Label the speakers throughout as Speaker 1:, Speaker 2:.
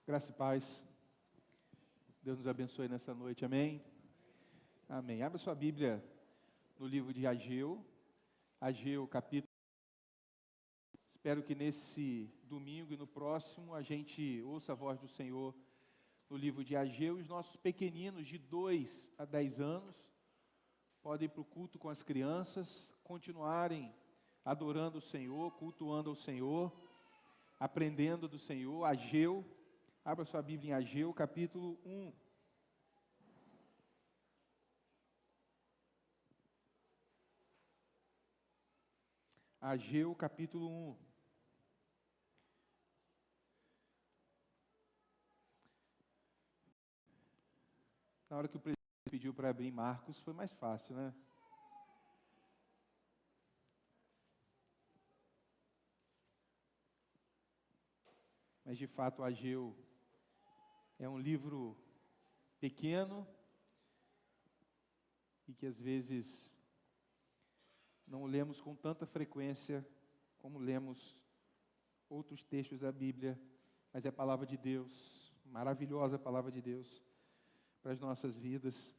Speaker 1: Graça e paz. Deus nos abençoe nessa noite, amém? Amém. Abra sua Bíblia no livro de Ageu, capítulo. Espero que nesse domingo e no próximo a gente ouça a voz do Senhor no livro de Ageu. Os nossos pequeninos de 2 a 10 anos podem ir para o culto com as crianças, continuarem adorando o Senhor, cultuando ao Senhor, aprendendo do Senhor. Ageu, abra sua Bíblia em Ageu, capítulo 1. Ageu, capítulo 1. Na hora que o presidente pediu para abrir Marcos, foi mais fácil, né? Mas, de fato, Ageu é um livro pequeno e que, às vezes, não lemos com tanta frequência como lemos outros textos da Bíblia, mas é a palavra de Deus, maravilhosa palavra de Deus para as nossas vidas.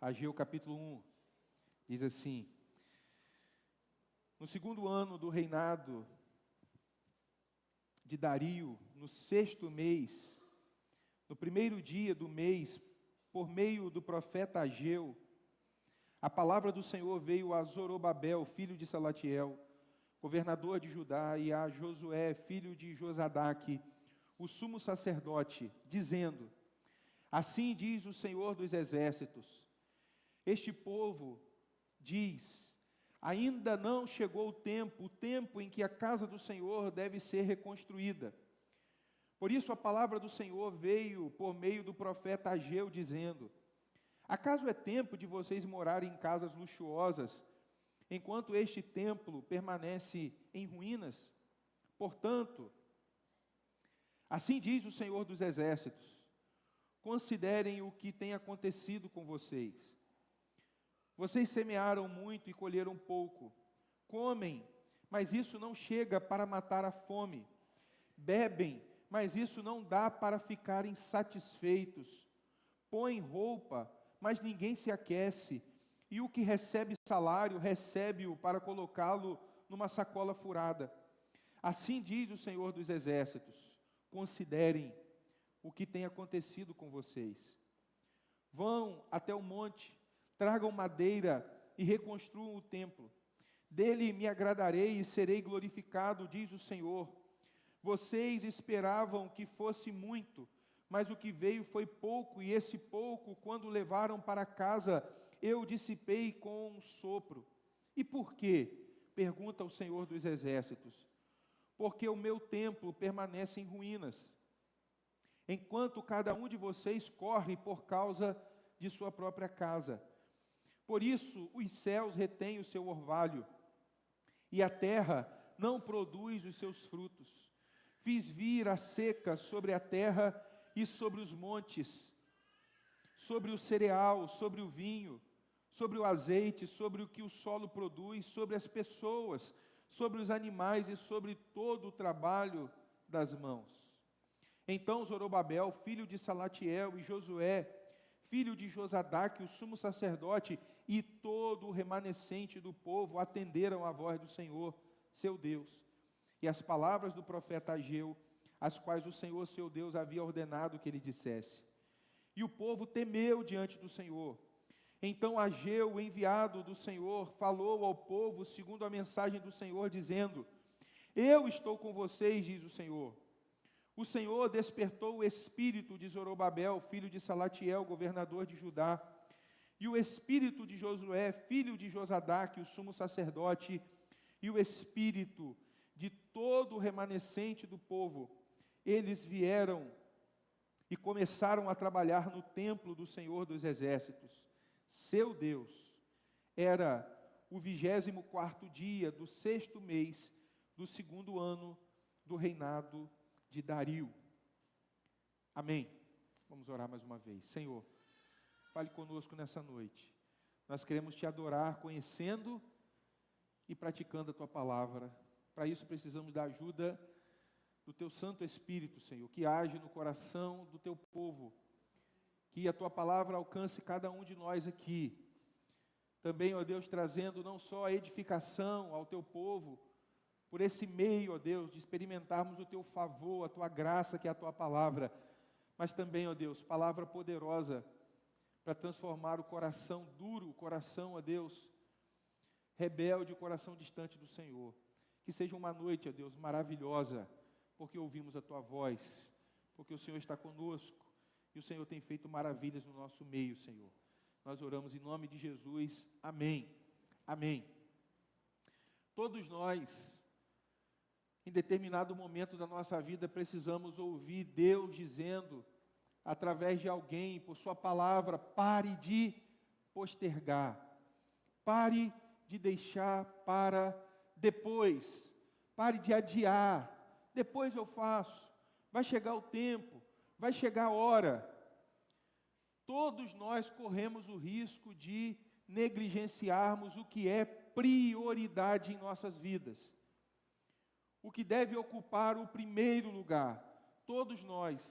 Speaker 1: Ageu, capítulo 1, diz assim: no segundo ano do reinado de Dario, no 6º mês, no primeiro dia do mês, por meio do profeta Ageu, a palavra do Senhor veio a Zorobabel, filho de Salatiel, governador de Judá, e a Josué, filho de Josadaque, o sumo sacerdote, dizendo: assim diz o Senhor dos exércitos, este povo diz: ainda não chegou o tempo em que a casa do Senhor deve ser reconstruída. Por isso a palavra do Senhor veio por meio do profeta Ageu, dizendo: acaso é tempo de vocês morarem em casas luxuosas, enquanto este templo permanece em ruínas? Portanto, assim diz o Senhor dos exércitos, considerem o que tem acontecido com vocês. Vocês semearam muito e colheram pouco. Comem, mas isso não chega para matar a fome. Bebem, mas isso não dá para ficarem satisfeitos. Põem roupa, mas ninguém se aquece. E o que recebe salário, recebe-o para colocá-lo numa sacola furada. Assim diz o Senhor dos exércitos: considerem o que tem acontecido com vocês. Vão até o monte, tragam madeira e reconstruam o templo. Dele me agradarei e serei glorificado, diz o Senhor. Vocês esperavam que fosse muito, mas o que veio foi pouco, e esse pouco, quando levaram para casa, eu dissipei com um sopro. E por quê? Pergunta o Senhor dos exércitos. Porque o meu templo permanece em ruínas, enquanto cada um de vocês corre por causa de sua própria casa. Por isso, os céus retêm o seu orvalho, e a terra não produz os seus frutos. Fiz vir a seca sobre a terra e sobre os montes, sobre o cereal, sobre o vinho, sobre o azeite, sobre o que o solo produz, sobre as pessoas, sobre os animais e sobre todo o trabalho das mãos. Então Zorobabel, filho de Salatiel, e Josué, filho de Josadaque, o sumo sacerdote, e todo o remanescente do povo atenderam à voz do Senhor, seu Deus, e as palavras do profeta Ageu, as quais o Senhor, seu Deus, havia ordenado que ele dissesse. E o povo temeu diante do Senhor. Então Ageu, o enviado do Senhor, falou ao povo segundo a mensagem do Senhor, dizendo: eu estou com vocês, diz o Senhor. O Senhor despertou o espírito de Zorobabel, filho de Salatiel, governador de Judá, e o espírito de Josué, filho de Josadaque, o sumo sacerdote, e o espírito de todo o remanescente do povo. Eles vieram e começaram a trabalhar no templo do Senhor dos exércitos, seu Deus. Era o 24º dia do 6º mês do 2º ano do reinado de Dario. Amém. Vamos orar mais uma vez. Senhor, fale conosco nessa noite. Nós queremos te adorar conhecendo e praticando a tua palavra. Para isso precisamos da ajuda do Teu Santo Espírito, Senhor, que age no coração do Teu povo, que a Tua palavra alcance cada um de nós aqui. Também, ó Deus, trazendo não só a edificação ao Teu povo, por esse meio, ó Deus, de experimentarmos o Teu favor, a Tua graça, que é a Tua palavra, mas também, ó Deus, palavra poderosa para transformar o coração duro, o coração, ó Deus, rebelde, o coração distante do Senhor. Que seja uma noite, ó Deus, maravilhosa, porque ouvimos a Tua voz, porque o Senhor está conosco, e o Senhor tem feito maravilhas no nosso meio, Senhor. Nós oramos em nome de Jesus, amém, amém. Todos nós, em determinado momento da nossa vida, precisamos ouvir Deus dizendo, através de alguém, por sua palavra, pare de postergar, pare de deixar para depois, pare de adiar, depois eu faço, vai chegar o tempo, vai chegar a hora. Todos nós corremos o risco de negligenciarmos o que é prioridade em nossas vidas, o que deve ocupar o primeiro lugar. Todos nós,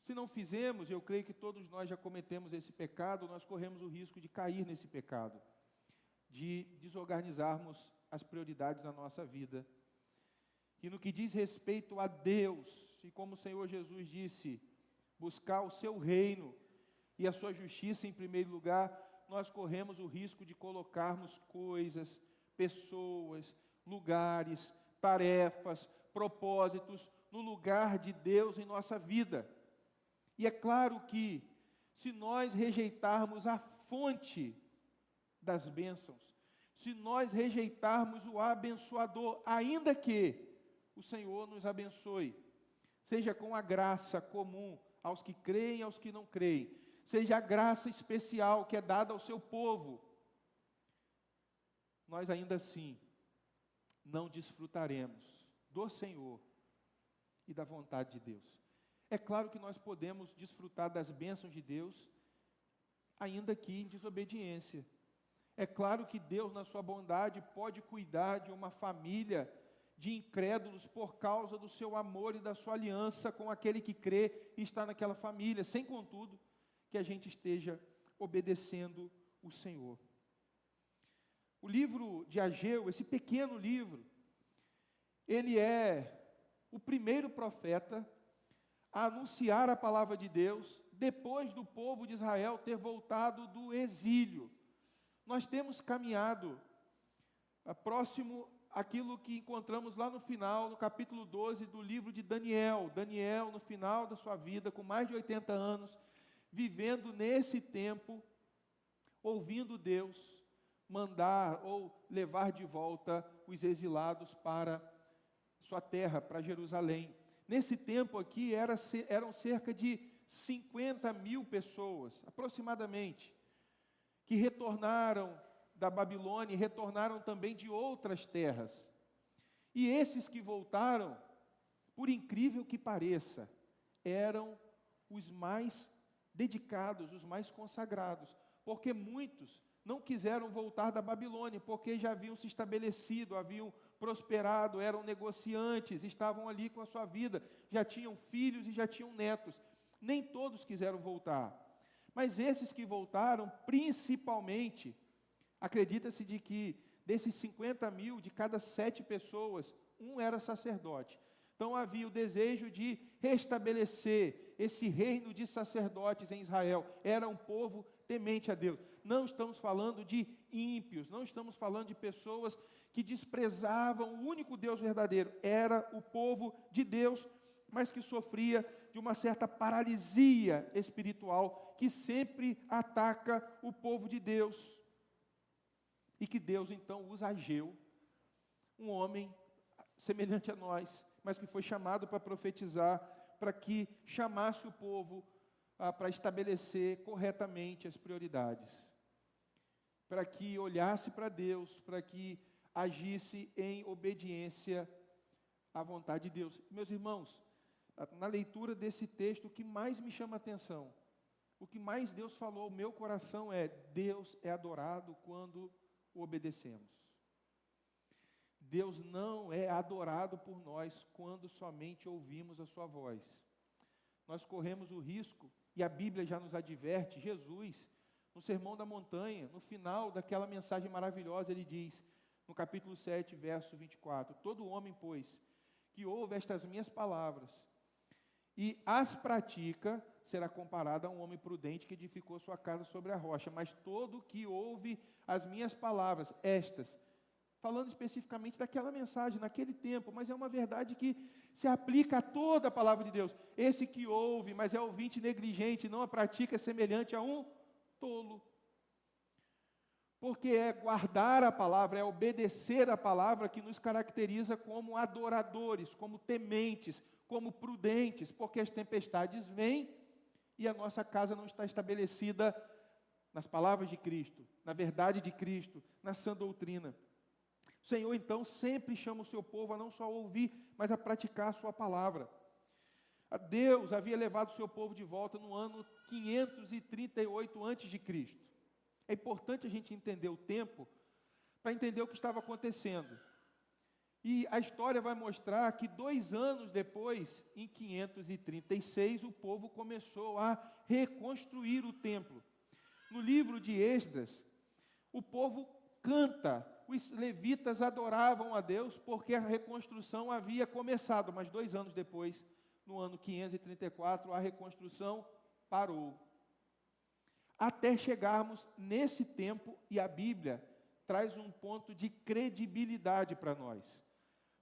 Speaker 1: se não fizemos, eu creio que todos nós já cometemos esse pecado, nós corremos o risco de cair nesse pecado, de desorganizarmos as prioridades da nossa vida. E no que diz respeito a Deus, e como o Senhor Jesus disse, buscar o seu reino e a sua justiça em primeiro lugar, nós corremos o risco de colocarmos coisas, pessoas, lugares, tarefas, propósitos no lugar de Deus em nossa vida. E é claro que, se nós rejeitarmos a fonte das bênçãos, se nós rejeitarmos o abençoador, ainda que o Senhor nos abençoe, seja com a graça comum aos que creem e aos que não creem, seja a graça especial que é dada ao seu povo, nós ainda assim não desfrutaremos do Senhor e da vontade de Deus. É claro que nós podemos desfrutar das bênçãos de Deus, ainda que em desobediência. É claro que Deus, na sua bondade, pode cuidar de uma família de incrédulos por causa do seu amor e da sua aliança com aquele que crê e está naquela família, sem contudo que a gente esteja obedecendo o Senhor. O livro de Ageu, esse pequeno livro, ele é o primeiro profeta a anunciar a palavra de Deus depois do povo de Israel ter voltado do exílio. Nós temos caminhado próximo àquilo que encontramos lá no final, no capítulo 12 do livro de Daniel. Daniel, no final da sua vida, com mais de 80 anos, vivendo nesse tempo, ouvindo Deus mandar ou levar de volta os exilados para sua terra, para Jerusalém. Nesse tempo aqui, eram cerca de 50 mil pessoas, aproximadamente, que retornaram da Babilônia e retornaram também de outras terras. E esses que voltaram, por incrível que pareça, eram os mais dedicados, os mais consagrados, porque muitos não quiseram voltar da Babilônia, porque já haviam se estabelecido, haviam prosperado, eram negociantes, estavam ali com a sua vida, já tinham filhos e já tinham netos. Nem todos quiseram voltar, mas esses que voltaram, principalmente, acredita-se de que desses 50 mil, de cada 7 pessoas, um era sacerdote. Então havia o desejo de restabelecer esse reino de sacerdotes em Israel. Era um povo temente a Deus. Não estamos falando de ímpios, não estamos falando de pessoas que desprezavam o único Deus verdadeiro. Era o povo de Deus, mas que sofria de uma certa paralisia espiritual que sempre ataca o povo de Deus. E que Deus então usa Ageu, um homem semelhante a nós, mas que foi chamado para profetizar, para que chamasse o povo para estabelecer corretamente as prioridades, para que olhasse para Deus, para que agisse em obediência à vontade de Deus. Meus irmãos, na leitura desse texto, o que mais me chama a atenção, o que mais Deus falou ao meu coração é: Deus é adorado quando o obedecemos. Deus não é adorado por nós quando somente ouvimos a sua voz. Nós corremos o risco, e a Bíblia já nos adverte, Jesus, no Sermão da Montanha, no final daquela mensagem maravilhosa, ele diz, no capítulo 7, verso 24, todo homem, pois, que ouve estas minhas palavras e as pratica, será comparado a um homem prudente que edificou sua casa sobre a rocha. Mas todo que ouve as minhas palavras, estas, falando especificamente daquela mensagem, naquele tempo, mas é uma verdade que se aplica a toda a palavra de Deus. Esse que ouve, mas é ouvinte negligente, não a pratica, é semelhante a um tolo. Porque é guardar a palavra, é obedecer a palavra que nos caracteriza como adoradores, como tementes, como prudentes, porque as tempestades vêm e a nossa casa não está estabelecida nas palavras de Cristo, na verdade de Cristo, na sã doutrina. O Senhor, então, sempre chama o seu povo a não só ouvir, mas a praticar a sua palavra. Deus havia levado o seu povo de volta no ano 538 a.C. É importante a gente entender o tempo, para entender o que estava acontecendo. E a história vai mostrar que 2 anos depois, em 536, o povo começou a reconstruir o templo. No livro de Esdras, o povo canta, os levitas adoravam a Deus, porque a reconstrução havia começado, mas 2 anos depois, no ano 534, a reconstrução parou. Até chegarmos nesse tempo, e a Bíblia traz um ponto de credibilidade para nós.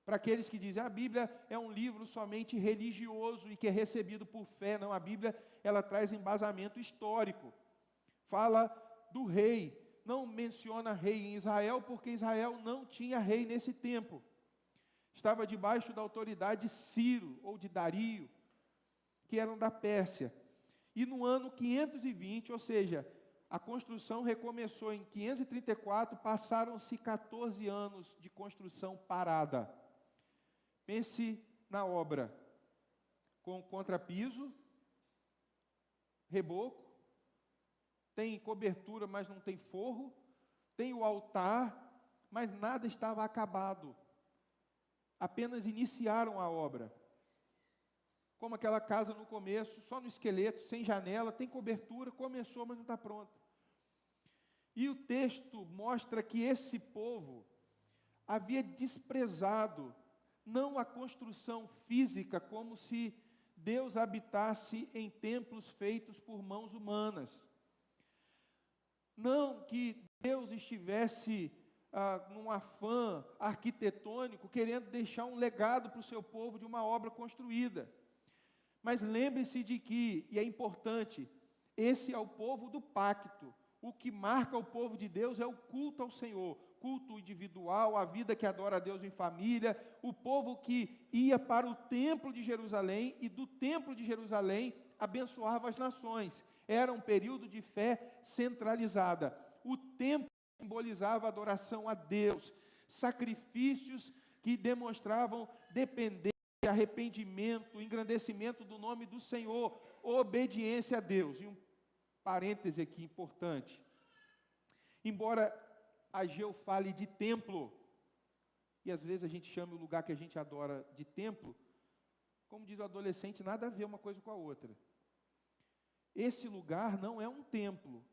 Speaker 1: Para aqueles que dizem, a Bíblia é um livro somente religioso e que é recebido por fé. Não, a Bíblia, ela traz embasamento histórico. Fala do rei, não menciona rei em Israel, porque Israel não tinha rei nesse tempo. Estava debaixo da autoridade de Ciro, ou de Dario, que eram da Pérsia. E no ano 520, ou seja, a construção recomeçou em 534, passaram-se 14 anos de construção parada. Pense na obra, com contrapiso, reboco, tem cobertura, mas não tem forro, tem o altar, mas nada estava acabado. Apenas iniciaram a obra. Como aquela casa no começo, só no esqueleto, sem janela, tem cobertura, começou, mas não está pronta. E o texto mostra que esse povo havia desprezado não a construção física, como se Deus habitasse em templos feitos por mãos humanas. Não que Deus estivesse num afã arquitetônico, querendo deixar um legado para o seu povo de uma obra construída. Mas lembre-se de que, e é importante, esse é o povo do pacto. O que marca o povo de Deus é o culto ao Senhor, culto individual, a vida que adora a Deus em família, o povo que ia para o templo de Jerusalém e do templo de Jerusalém abençoava as nações. Era um período de fé centralizada. O templo simbolizava a adoração a Deus, sacrifícios que demonstravam dependência, arrependimento, engrandecimento do nome do Senhor, obediência a Deus. E um parêntese aqui importante. Embora Ageu fale de templo, e às vezes a gente chama o lugar que a gente adora de templo, como diz o adolescente, nada a ver uma coisa com a outra. Esse lugar não é um templo.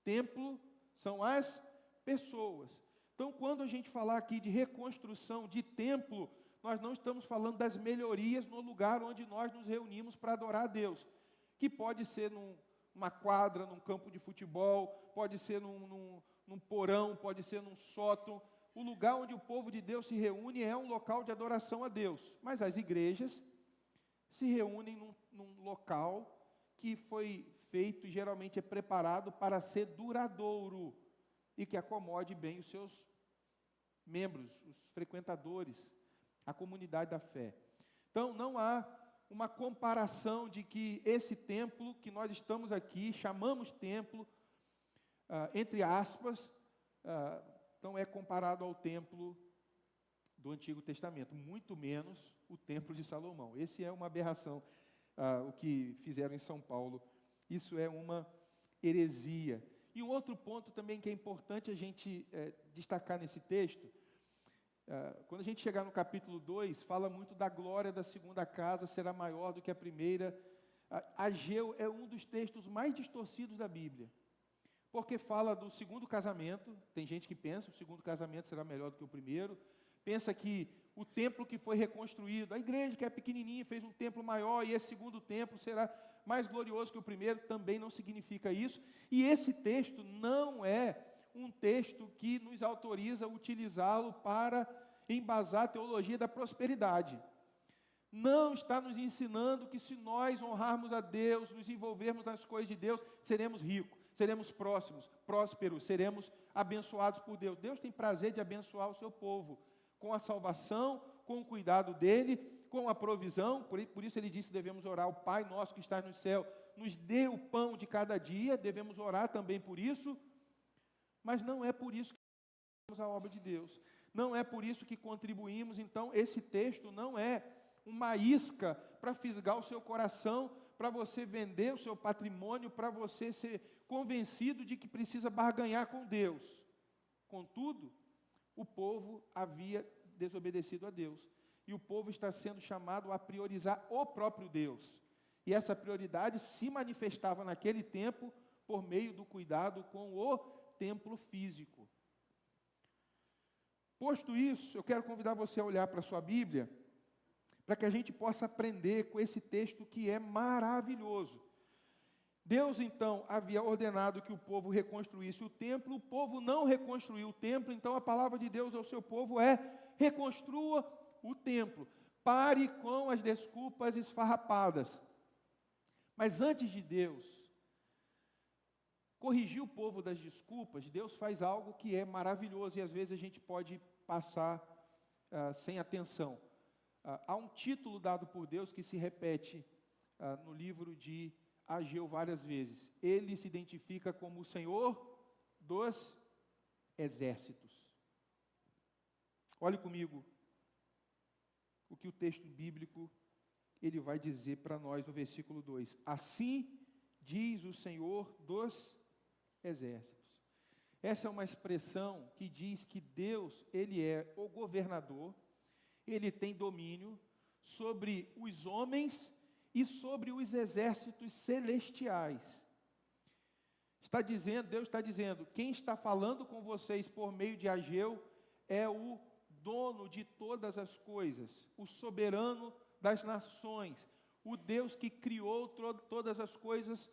Speaker 1: Templo são as pessoas. Então, quando a gente falar aqui de reconstrução de templo, nós não estamos falando das melhorias no lugar onde nós nos reunimos para adorar a Deus, que pode ser numa quadra, num campo de futebol, pode ser num porão, pode ser num sótão. O lugar onde o povo de Deus se reúne é um local de adoração a Deus. Mas as igrejas se reúnem num local que foi feito e geralmente é preparado para ser duradouro e que acomode bem os seus membros, os frequentadores, a comunidade da fé. Então, não há uma comparação de que esse templo que nós estamos aqui, chamamos templo, entre aspas, não é comparado ao templo do Antigo Testamento, muito menos o templo de Salomão. Esse é uma aberração, o que fizeram em São Paulo. Isso é uma heresia. E um outro ponto também que é importante a gente destacar nesse texto, quando a gente chegar no capítulo 2, fala muito da glória da segunda casa, será maior do que a primeira. Ageu é um dos textos mais distorcidos da Bíblia, porque fala do segundo casamento. Tem gente que pensa que o segundo casamento será melhor do que o primeiro, pensa que o templo que foi reconstruído, a igreja que é pequenininha fez um templo maior, e esse segundo templo será mais glorioso que o primeiro. Também não significa isso, e esse texto não é um texto que nos autoriza a utilizá-lo para embasar a teologia da prosperidade. Não está nos ensinando que se nós honrarmos a Deus, nos envolvermos nas coisas de Deus, seremos ricos, seremos prósperos, seremos abençoados por Deus. Deus tem prazer de abençoar o seu povo, com a salvação, com o cuidado dEle, com a provisão. Por isso ele disse que devemos orar: o Pai nosso que está no céu, nos dê o pão de cada dia. Devemos orar também por isso, mas não é por isso que fazemos a obra de Deus, não é por isso que contribuímos. Então esse texto não é uma isca para fisgar o seu coração, para você vender o seu patrimônio, para você ser convencido de que precisa barganhar com Deus. Contudo, o povo havia desobedecido a Deus, e o povo está sendo chamado a priorizar o próprio Deus, e essa prioridade se manifestava naquele tempo por meio do cuidado com o templo físico. Posto isso, eu quero convidar você a olhar para a sua Bíblia, para que a gente possa aprender com esse texto que é maravilhoso. Deus, então, havia ordenado que o povo reconstruísse o templo. O povo não reconstruiu o templo. Então a palavra de Deus ao seu povo é: reconstrua o templo, pare com as desculpas esfarrapadas. Mas antes de Deus corrigir o povo das desculpas, Deus faz algo que é maravilhoso, e às vezes a gente pode passar sem atenção. Há um título dado por Deus que se repete no livro de Ageu várias vezes. Ele se identifica como o Senhor dos exércitos. Olhe comigo o que o texto bíblico ele vai dizer para nós no versículo 2. Assim diz o Senhor dos exércitos. Essa é uma expressão que diz que Deus, ele é o governador, ele tem domínio sobre os homens e sobre os exércitos celestiais. Deus está dizendo, quem está falando com vocês por meio de Ageu é o dono de todas as coisas, o soberano das nações, o Deus que criou todas as coisas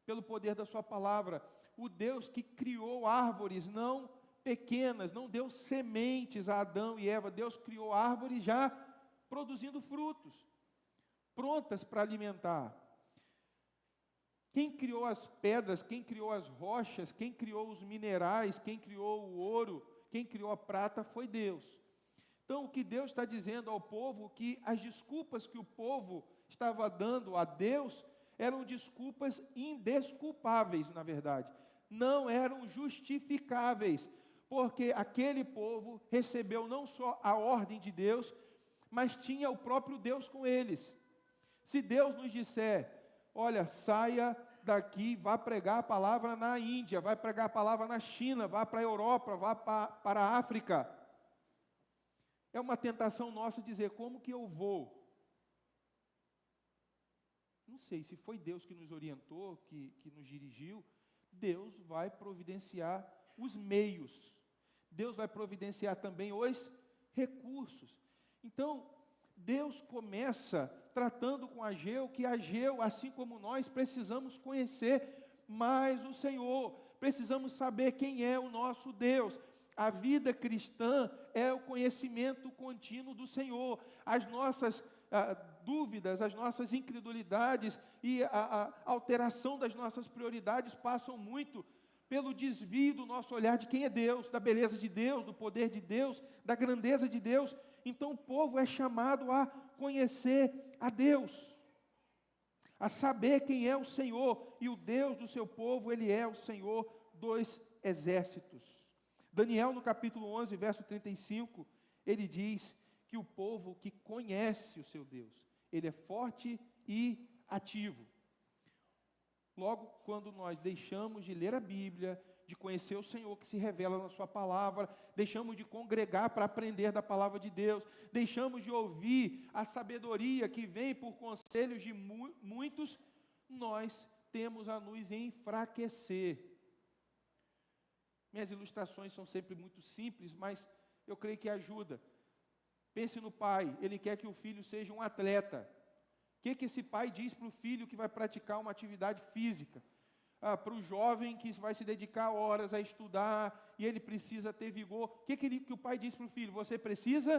Speaker 1: pelo poder da sua palavra, o Deus que criou árvores não pequenas, não deu sementes a Adão e Eva. Deus criou árvores já produzindo frutos, prontas para alimentar. Quem criou as pedras, quem criou as rochas, quem criou os minerais, quem criou o ouro, quem criou a prata foi Deus. Então, o que Deus está dizendo ao povo, que as desculpas que o povo estava dando a Deus eram desculpas indesculpáveis, na verdade. Não eram justificáveis, porque aquele povo recebeu não só a ordem de Deus, mas tinha o próprio Deus com eles. Se Deus nos disser, olha, saia daqui, vá pregar a palavra na Índia, vai pregar a palavra na China, vá para a Europa, vá para a África, é uma tentação nossa dizer, como que eu vou? Não sei, se foi Deus que nos orientou, que nos dirigiu, Deus vai providenciar os meios, Deus vai providenciar também os recursos. Então, Deus começa tratando com Ageu, que Ageu, assim como nós, precisamos conhecer mais o Senhor, precisamos saber quem é o nosso Deus. A vida cristã é o conhecimento contínuo do Senhor. As nossas dúvidas, as nossas incredulidades e a alteração das nossas prioridades passam muito pelo desvio do nosso olhar de quem é Deus, da beleza de Deus, do poder de Deus, da grandeza de Deus. Então o povo é chamado a conhecer a Deus, a saber quem é o Senhor, e o Deus do seu povo, ele é o Senhor dos exércitos. Daniel, no capítulo 11, verso 35, ele diz que o povo que conhece o seu Deus, ele é forte e ativo. Logo, quando nós deixamos de ler a Bíblia, de conhecer o Senhor que se revela na sua palavra, deixamos de congregar para aprender da palavra de Deus, deixamos de ouvir a sabedoria que vem por conselhos de muitos, nós temos a nos enfraquecer. Minhas ilustrações são sempre muito simples, mas eu creio que ajuda. Pense no pai, ele quer que o filho seja um atleta. O que esse pai diz para o filho que vai praticar uma atividade física? Para o jovem que vai se dedicar horas a estudar e ele precisa ter vigor. O que o pai diz para o filho? Você precisa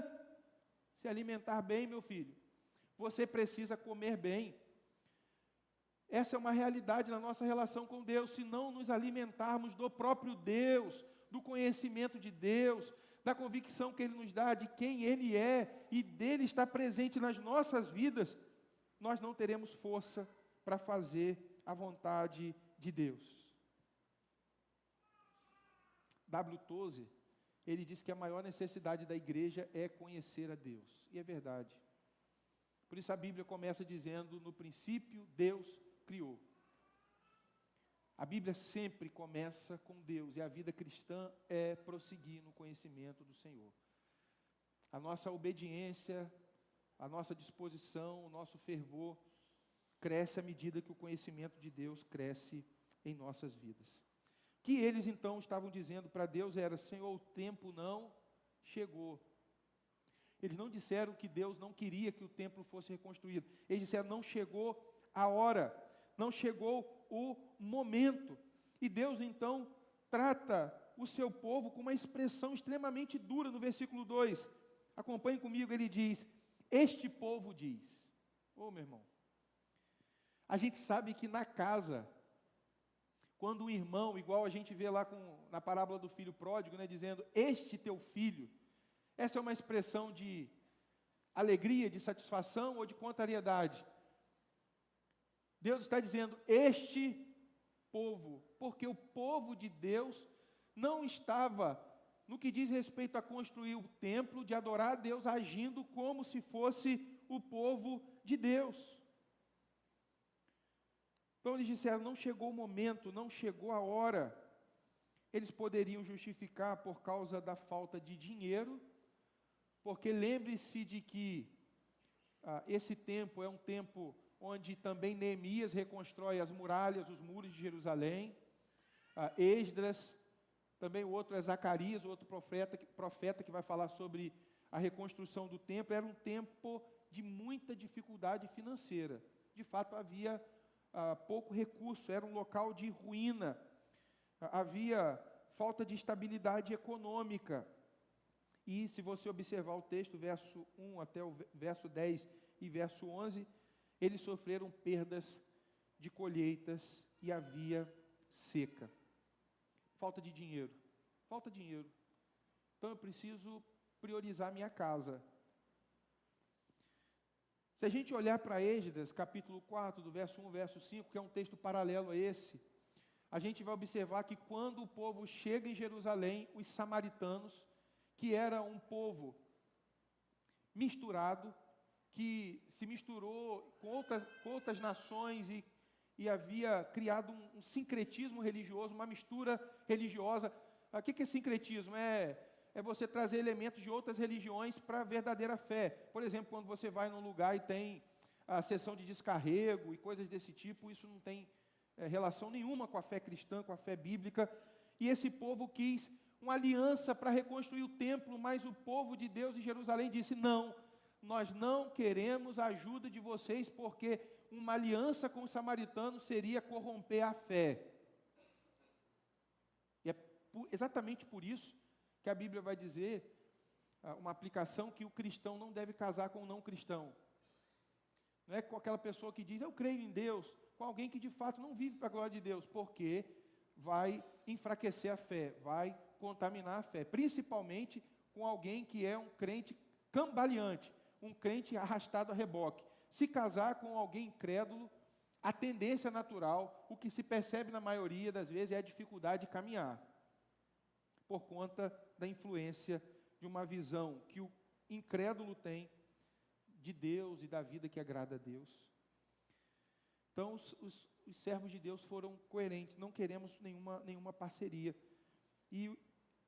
Speaker 1: se alimentar bem, meu filho. Você precisa comer bem. Essa é uma realidade na nossa relação com Deus. Se não nos alimentarmos do próprio Deus, do conhecimento de Deus, da convicção que Ele nos dá de quem Ele é e dele estar presente nas nossas vidas, nós não teremos força para fazer a vontade de Deus. W. Tozer, ele diz que a maior necessidade da igreja é conhecer a Deus. E é verdade. Por isso a Bíblia começa dizendo, no princípio Deus criou. A Bíblia sempre começa com Deus, e a vida cristã é prosseguir no conhecimento do Senhor. A nossa obediência, a nossa disposição, o nosso fervor cresce à medida que o conhecimento de Deus cresce em nossas vidas. O que eles então estavam dizendo para Deus era: Senhor, o tempo não chegou. Eles não disseram que Deus não queria que o templo fosse reconstruído. Eles disseram: não chegou a hora, não chegou o momento. E Deus então trata o seu povo com uma expressão extremamente dura no versículo 2. Acompanhe comigo, ele diz: este povo diz. Ô, meu irmão, a gente sabe que na casa, quando um irmão, igual a gente vê lá na parábola do filho pródigo, né, dizendo, este teu filho, essa é uma expressão de alegria, de satisfação ou de contrariedade. Deus está dizendo, este povo, porque o povo de Deus não estava, no que diz respeito a construir o templo, de adorar a Deus, agindo como se fosse o povo de Deus. Então eles disseram, não chegou o momento, não chegou a hora. Eles poderiam justificar por causa da falta de dinheiro, porque lembre-se de que esse tempo é um tempo onde também Neemias reconstrói as muralhas, os muros de Jerusalém. Esdras, também o outro é Zacarias, o outro profeta que vai falar sobre a reconstrução do templo. Era um tempo de muita dificuldade financeira. De fato, havia pouco recurso, era um local de ruína, havia falta de estabilidade econômica. E se você observar o texto, verso 1 até o verso 10 e verso 11, eles sofreram perdas de colheitas e havia seca. Falta de dinheiro. Então eu preciso priorizar minha casa. Se a gente olhar para Esdras, capítulo 4, do verso 1 ao verso 5, que é um texto paralelo a esse, a gente vai observar que quando o povo chega em Jerusalém, os samaritanos, que era um povo misturado, que se misturou com outras nações e havia criado um sincretismo religioso, uma mistura religiosa. O que é sincretismo? É você trazer elementos de outras religiões para a verdadeira fé. Por exemplo, quando você vai num lugar e tem a sessão de descarrego e coisas desse tipo, isso não tem relação nenhuma com a fé cristã, com a fé bíblica. E esse povo quis uma aliança para reconstruir o templo, mas o povo de Deus em Jerusalém disse, não, nós não queremos a ajuda de vocês, porque uma aliança com os samaritanos seria corromper a fé. E é exatamente por isso que a Bíblia vai dizer, uma aplicação, que o cristão não deve casar com o não cristão. Não é com aquela pessoa que diz, eu creio em Deus, com alguém que de fato não vive para a glória de Deus, porque vai enfraquecer a fé, vai contaminar a fé, principalmente com alguém que é um crente cambaleante, um crente arrastado a reboque. Se casar com alguém incrédulo, a tendência natural, o que se percebe na maioria das vezes, é a dificuldade de caminhar, por conta da influência de uma visão que o incrédulo tem de Deus e da vida que agrada a Deus. Então, os servos de Deus foram coerentes, não queremos nenhuma parceria. E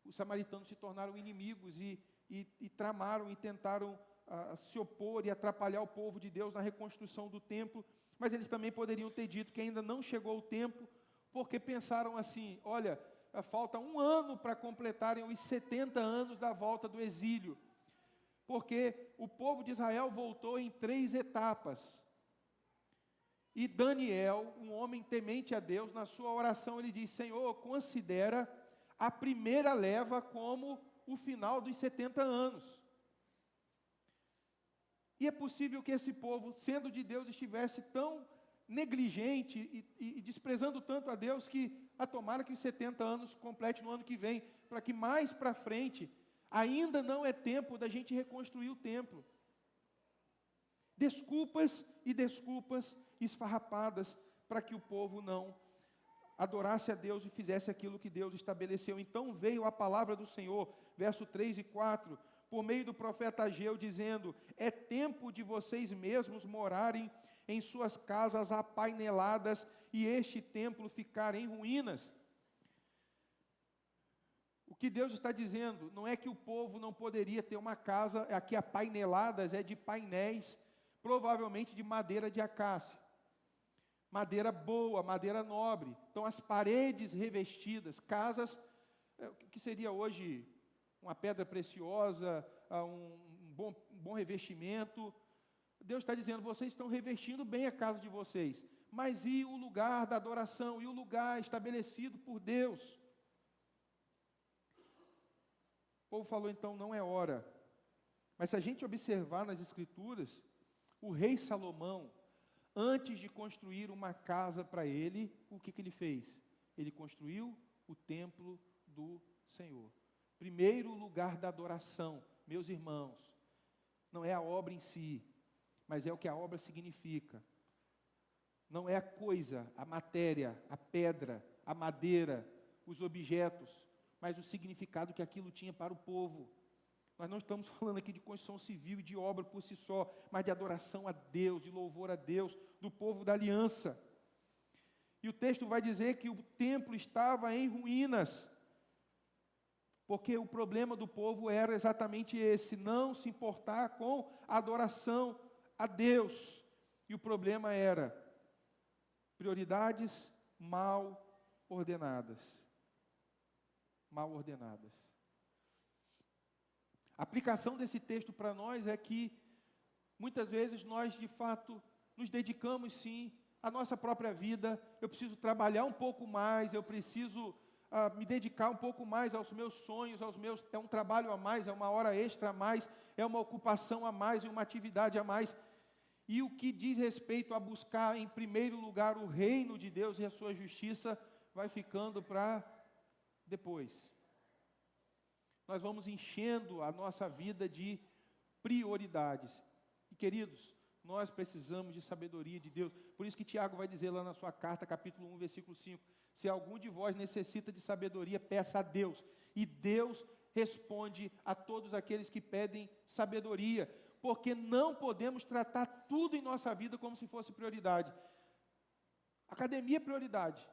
Speaker 1: os samaritanos se tornaram inimigos e tramaram e tentaram se opor e atrapalhar o povo de Deus na reconstrução do templo, mas eles também poderiam ter dito que ainda não chegou o tempo, porque pensaram assim: olha, falta 1 ano para completarem os 70 anos da volta do exílio, porque o povo de Israel voltou em 3 etapas. E Daniel, um homem temente a Deus, na sua oração ele diz: Senhor, considera a primeira leva como o final dos 70 anos. E é possível que esse povo, sendo de Deus, estivesse tão negligente e desprezando tanto a Deus, que tomara que os 70 anos complete no ano que vem, para que mais para frente, ainda não é tempo da gente reconstruir o templo. Desculpas e desculpas esfarrapadas para que o povo não adorasse a Deus e fizesse aquilo que Deus estabeleceu. Então veio a palavra do Senhor, verso 3 e 4, por meio do profeta Ageu, dizendo: é tempo de vocês mesmos morarem em suas casas apaineladas e este templo ficar em ruínas. O que Deus está dizendo não é que o povo não poderia ter uma casa, aqui apaineladas é de painéis, provavelmente de madeira de acácia. Madeira boa, madeira nobre. Então, as paredes revestidas, casas, que seria hoje uma pedra preciosa, um bom revestimento. Deus está dizendo: vocês estão revestindo bem a casa de vocês, mas e o lugar da adoração, e o lugar estabelecido por Deus? O povo falou: então não é hora. Mas se a gente observar nas Escrituras, o rei Salomão, antes de construir uma casa para ele, o que ele fez? Ele construiu o templo do Senhor. Primeiro lugar da adoração, meus irmãos, não é a obra em si, mas é o que a obra significa. Não é a coisa, a matéria, a pedra, a madeira, os objetos, mas o significado que aquilo tinha para o povo. Nós não estamos falando aqui de construção civil e de obra por si só, mas de adoração a Deus, de louvor a Deus, do povo da aliança. E o texto vai dizer que o templo estava em ruínas, porque o problema do povo era exatamente esse: não se importar com a adoração a Deus. E o problema era prioridades mal ordenadas. Mal ordenadas. A aplicação desse texto para nós é que, muitas vezes, nós, de fato, nos dedicamos, sim, à nossa própria vida. Eu preciso trabalhar um pouco mais, eu preciso me dedicar um pouco mais aos meus sonhos, é um trabalho a mais, é uma hora extra a mais, é uma ocupação a mais e uma atividade a mais. E o que diz respeito a buscar, em primeiro lugar, o reino de Deus e a sua justiça, vai ficando para depois. Nós vamos enchendo a nossa vida de prioridades. E, queridos, nós precisamos de sabedoria de Deus. Por isso que Tiago vai dizer lá na sua carta, capítulo 1, versículo 5, se algum de vós necessita de sabedoria, peça a Deus. E Deus responde a todos aqueles que pedem sabedoria, porque não podemos tratar tudo em nossa vida como se fosse prioridade. Academia é prioridade.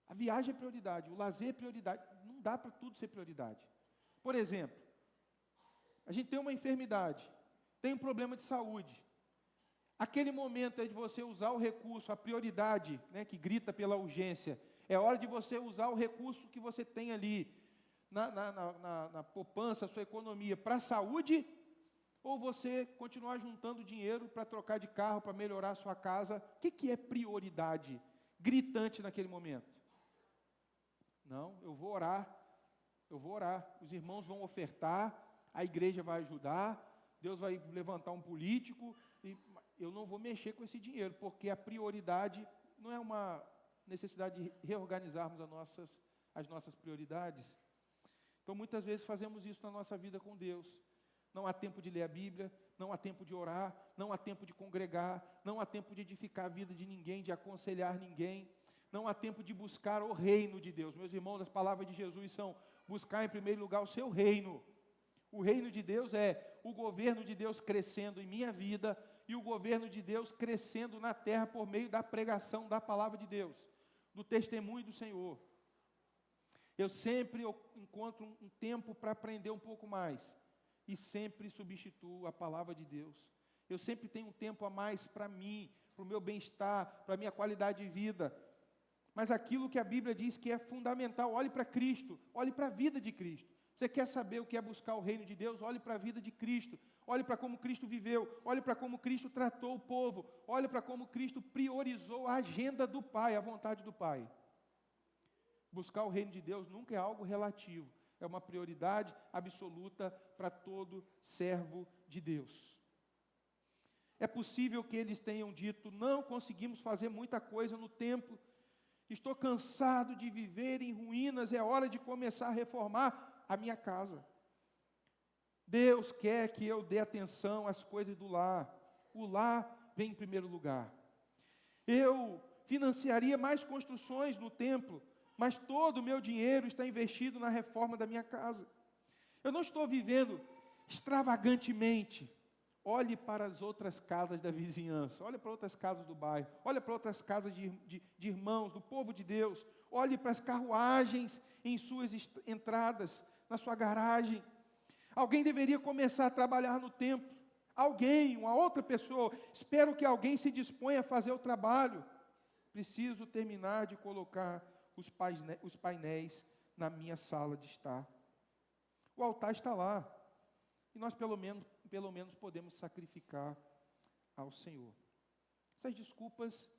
Speaker 1: A viagem é prioridade, o lazer é prioridade. Não dá para tudo ser prioridade. Por exemplo, a gente tem uma enfermidade, tem um problema de saúde. Aquele momento é de você usar o recurso, a prioridade, né, que grita pela urgência. É hora de você usar o recurso que você tem ali, na poupança, sua economia, para a saúde, ou você continuar juntando dinheiro para trocar de carro, para melhorar a sua casa. O que é prioridade gritante naquele momento? Não, eu vou orar, os irmãos vão ofertar, a igreja vai ajudar, Deus vai levantar um político, e eu não vou mexer com esse dinheiro, porque a prioridade não é uma necessidade de reorganizarmos as nossas prioridades. Então, muitas vezes fazemos isso na nossa vida com Deus. Não há tempo de ler a Bíblia, não há tempo de orar, não há tempo de congregar, não há tempo de edificar a vida de ninguém, de aconselhar ninguém, não há tempo de buscar o reino de Deus. Meus irmãos, as palavras de Jesus são: buscar em primeiro lugar o seu reino. O reino de Deus é o governo de Deus crescendo em minha vida e o governo de Deus crescendo na terra por meio da pregação da palavra de Deus, do testemunho do Senhor. Eu sempre encontro um tempo para aprender um pouco mais e sempre substituo a palavra de Deus. Eu sempre tenho um tempo a mais para mim, para o meu bem-estar, para a minha qualidade de vida. Mas aquilo que a Bíblia diz que é fundamental, olhe para Cristo, olhe para a vida de Cristo. Você quer saber o que é buscar o reino de Deus? Olhe para a vida de Cristo, olhe para como Cristo viveu, olhe para como Cristo tratou o povo, olhe para como Cristo priorizou a agenda do Pai, a vontade do Pai. Buscar o reino de Deus nunca é algo relativo, é uma prioridade absoluta para todo servo de Deus. É possível que eles tenham dito, não conseguimos fazer muita coisa no templo, estou cansado de viver em ruínas, é hora de começar a reformar a minha casa. Deus quer que eu dê atenção às coisas do lar. O lar vem em primeiro lugar. Eu financiaria mais construções no templo, mas todo o meu dinheiro está investido na reforma da minha casa. Eu não estou vivendo extravagantemente. Olhe para as outras casas da vizinhança, olhe para outras casas do bairro, olhe para outras casas de irmãos, do povo de Deus, olhe para as carruagens em suas entradas, na sua garagem. Alguém deveria começar a trabalhar no templo, alguém, uma outra pessoa, espero que alguém se disponha a fazer o trabalho. Preciso terminar de colocar os painéis na minha sala de estar. O altar está lá, e nós pelo menos podemos sacrificar ao Senhor. Essas desculpas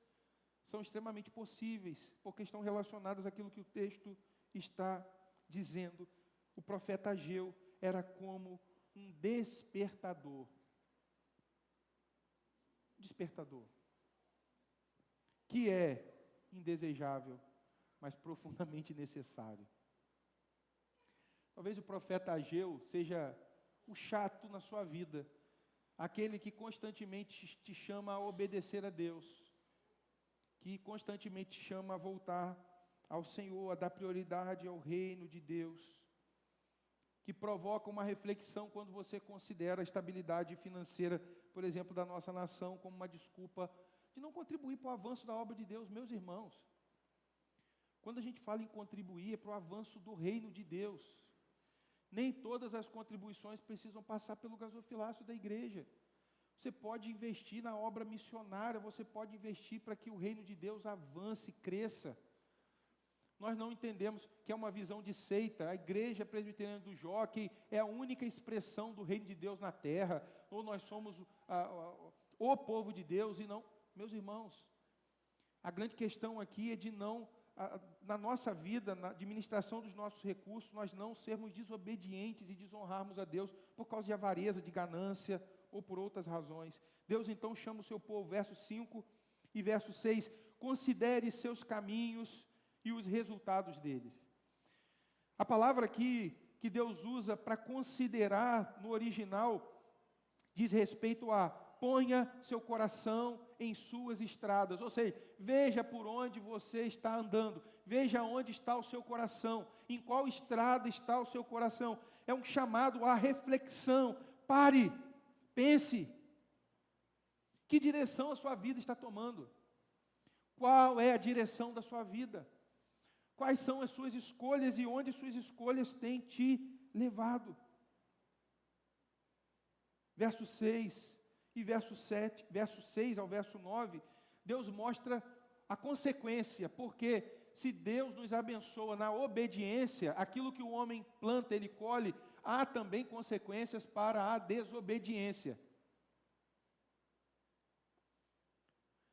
Speaker 1: são extremamente possíveis, porque estão relacionadas àquilo que o texto está dizendo. O profeta Ageu era como um despertador. Despertador. Que é indesejável, mas profundamente necessário. Talvez o profeta Ageu seja o chato na sua vida, aquele que constantemente te chama a obedecer a Deus, que constantemente te chama a voltar ao Senhor, a dar prioridade ao reino de Deus, que provoca uma reflexão quando você considera a estabilidade financeira, por exemplo, da nossa nação, como uma desculpa de não contribuir para o avanço da obra de Deus. Meus irmãos, quando a gente fala em contribuir, é para o avanço do reino de Deus. Nem todas as contribuições precisam passar pelo gasofilácio da igreja. Você pode investir na obra missionária, você pode investir para que o reino de Deus avance, cresça. Nós não entendemos que é uma visão de seita. A igreja presbiteriana do Jockey é a única expressão do reino de Deus na terra, ou nós somos o povo de Deus e não. Meus irmãos, a grande questão aqui é de não, na nossa vida, na administração dos nossos recursos, nós não sermos desobedientes e desonrarmos a Deus por causa de avareza, de ganância ou por outras razões. Deus então chama o seu povo, verso 5 e verso 6, considere seus caminhos e os resultados deles. A palavra aqui que Deus usa para considerar no original diz respeito a ponha seu coração em suas estradas, ou seja, veja por onde você está andando, veja onde está o seu coração, em qual estrada está o seu coração. É um chamado à reflexão. Pare, pense, que direção a sua vida está tomando? Qual é a direção da sua vida? Quais são as suas escolhas e onde suas escolhas têm te levado? Verso 6 e verso 7, verso 6 ao verso 9, Deus mostra a consequência, porque se Deus nos abençoa na obediência, aquilo que o homem planta, ele colhe, há também consequências para a desobediência.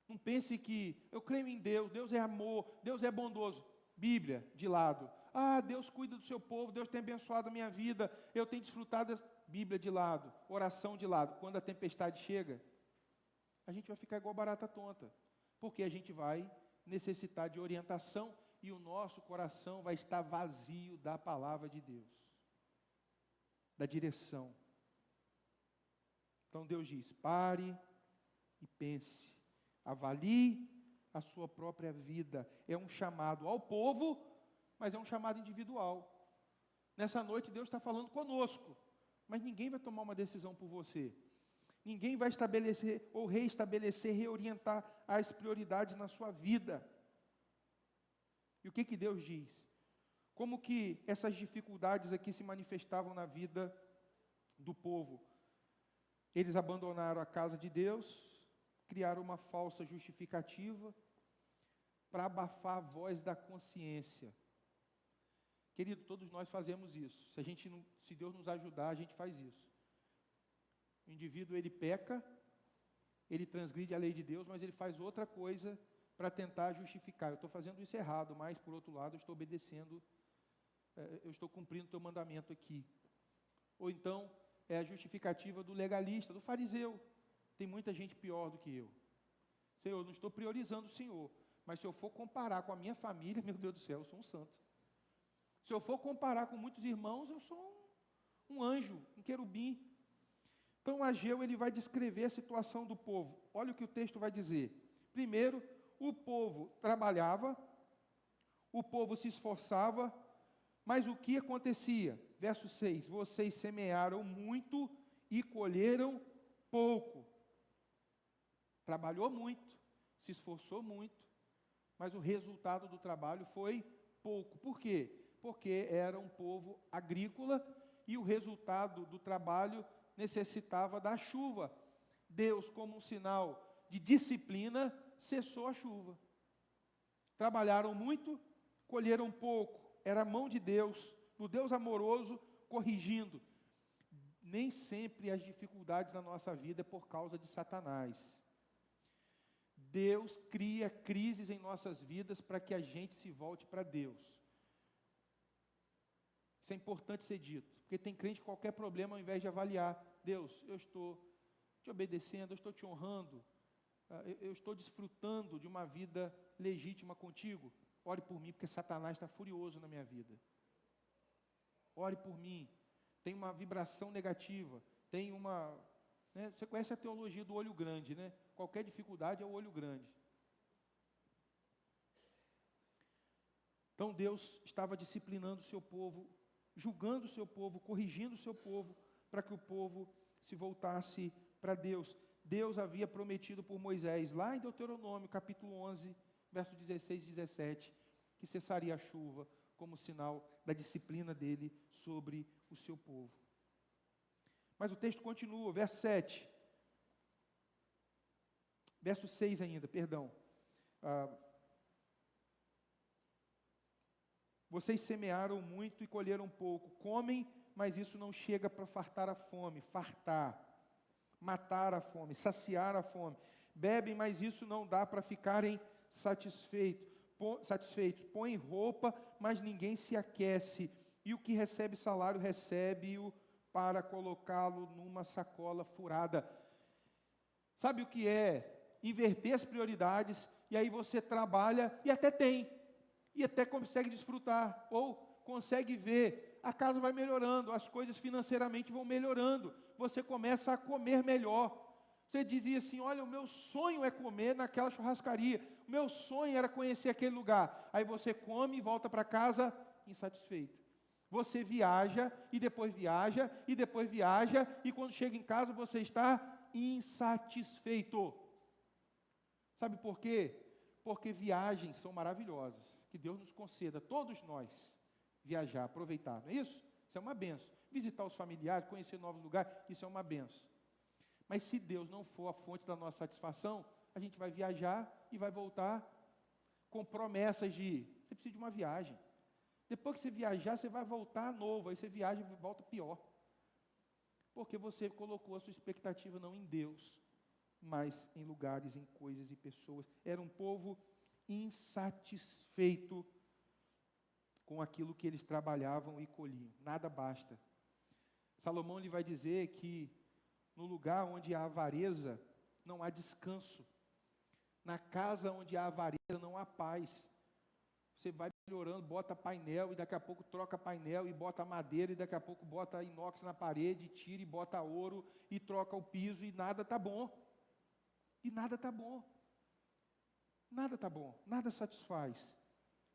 Speaker 1: Não pense que eu creio em Deus, Deus é amor, Deus é bondoso. Bíblia de lado. Ah, Deus cuida do seu povo, Deus tem abençoado a minha vida, eu tenho desfrutado. Bíblia de lado, oração de lado. Quando a tempestade chega, a gente vai ficar igual barata tonta, porque a gente vai necessitar de orientação e o nosso coração vai estar vazio da palavra de Deus, da direção. Então Deus diz: pare e pense, avalie a sua própria vida. É um chamado ao povo, mas é um chamado individual. Nessa noite Deus está falando conosco, mas ninguém vai tomar uma decisão por você. Ninguém vai estabelecer ou reestabelecer, reorientar as prioridades na sua vida. E o que Deus diz? Como que essas dificuldades aqui se manifestavam na vida do povo? Eles abandonaram a casa de Deus, criaram uma falsa justificativa para abafar a voz da consciência. Querido, todos nós fazemos isso. Se Deus nos ajudar, a gente faz isso. O indivíduo, ele peca, ele transgride a lei de Deus, mas ele faz outra coisa para tentar justificar. Eu estou fazendo isso errado, mas, por outro lado, eu estou obedecendo, eu estou cumprindo o teu mandamento aqui. Ou então, é a justificativa do legalista, do fariseu. Tem muita gente pior do que eu. Senhor, eu não estou priorizando o Senhor, mas se eu for comparar com a minha família, meu Deus do céu, eu sou um santo. Se eu for comparar com muitos irmãos, eu sou um anjo, um querubim. Então, Ageu, ele vai descrever a situação do povo. Olha o que o texto vai dizer. Primeiro, o povo trabalhava, o povo se esforçava, mas o que acontecia? Verso 6, vocês semearam muito e colheram pouco. Trabalhou muito, se esforçou muito, mas o resultado do trabalho foi pouco. Por quê? Porque era um povo agrícola e o resultado do trabalho necessitava da chuva. Deus, como um sinal de disciplina, cessou a chuva. Trabalharam muito, colheram pouco. Era a mão de Deus, do Deus amoroso, corrigindo. Nem sempre as dificuldades da nossa vida é por causa de Satanás. Deus cria crises em nossas vidas para que a gente se volte para Deus. Isso é importante ser dito, porque tem crente que qualquer problema, ao invés de avaliar, Deus, eu estou te obedecendo, eu estou te honrando, eu estou desfrutando de uma vida legítima contigo. Ore por mim, porque Satanás está furioso na minha vida. Ore por mim. Tem uma vibração negativa, tem uma... Né, você conhece a teologia do olho grande, né? Qualquer dificuldade é o olho grande. Então Deus estava disciplinando o seu povo, julgando o seu povo, corrigindo o seu povo, para que o povo se voltasse para Deus. Deus havia prometido por Moisés, lá em Deuteronômio, capítulo 11, verso 16 e 17, que cessaria a chuva como sinal da disciplina dele sobre o seu povo. Mas o texto continua, verso 7. Verso 6 ainda, perdão. Vocês semearam muito e colheram pouco. Comem, mas isso não chega para fartar a fome. Fartar. Matar a fome. Saciar a fome. Bebem, mas isso não dá para ficarem satisfeitos. Põem roupa, mas ninguém se aquece. E o que recebe salário, recebe-o para colocá-lo numa sacola furada. Sabe o que é? Inverter as prioridades, e aí você trabalha e até tem, e até consegue desfrutar, ou consegue ver, a casa vai melhorando, as coisas financeiramente vão melhorando, você começa a comer melhor. Você dizia assim, olha, o meu sonho é comer naquela churrascaria, o meu sonho era conhecer aquele lugar. Aí você come e volta para casa insatisfeito. Você viaja, e depois viaja, e depois viaja, e quando chega em casa você está insatisfeito. Sabe por quê? Porque viagens são maravilhosas. Que Deus nos conceda, todos nós, viajar, aproveitar, não é isso? Isso é uma benção. Visitar os familiares, conhecer novos lugares, isso é uma benção. Mas se Deus não for a fonte da nossa satisfação, a gente vai viajar e vai voltar com promessas de, você precisa de uma viagem. Depois que você viajar, você vai voltar novo, aí você viaja e volta pior. Porque você colocou a sua expectativa não em Deus, mas em lugares, em coisas e pessoas. Era um povo insatisfeito com aquilo que eles trabalhavam e colhiam. Nada basta. Salomão lhe vai dizer que no lugar onde há avareza, não há descanso. Na casa onde há avareza, não há paz. Você vai melhorando, bota painel, e daqui a pouco troca painel, e bota madeira, e daqui a pouco bota inox na parede, tira e bota ouro, e troca o piso, e nada está bom. E nada está bom. Nada está bom, nada satisfaz.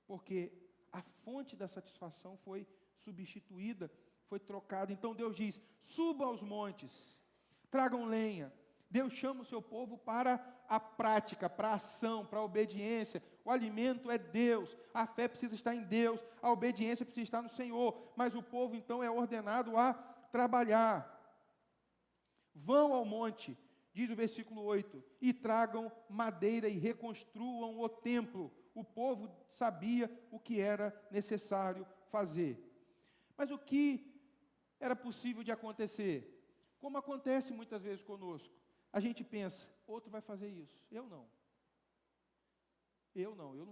Speaker 1: Porque a fonte da satisfação foi substituída, foi trocado. Então Deus diz: subam aos montes, tragam lenha. Deus chama o seu povo para a prática, para a ação, para a obediência. O alimento é Deus, a fé precisa estar em Deus, a obediência precisa estar no Senhor. Mas o povo então é ordenado a trabalhar. Vão ao monte, diz o versículo 8, e tragam madeira e reconstruam o templo. O povo sabia o que era necessário fazer. Mas o que era possível de acontecer? Como acontece muitas vezes conosco. A gente pensa, outro vai fazer isso. Eu não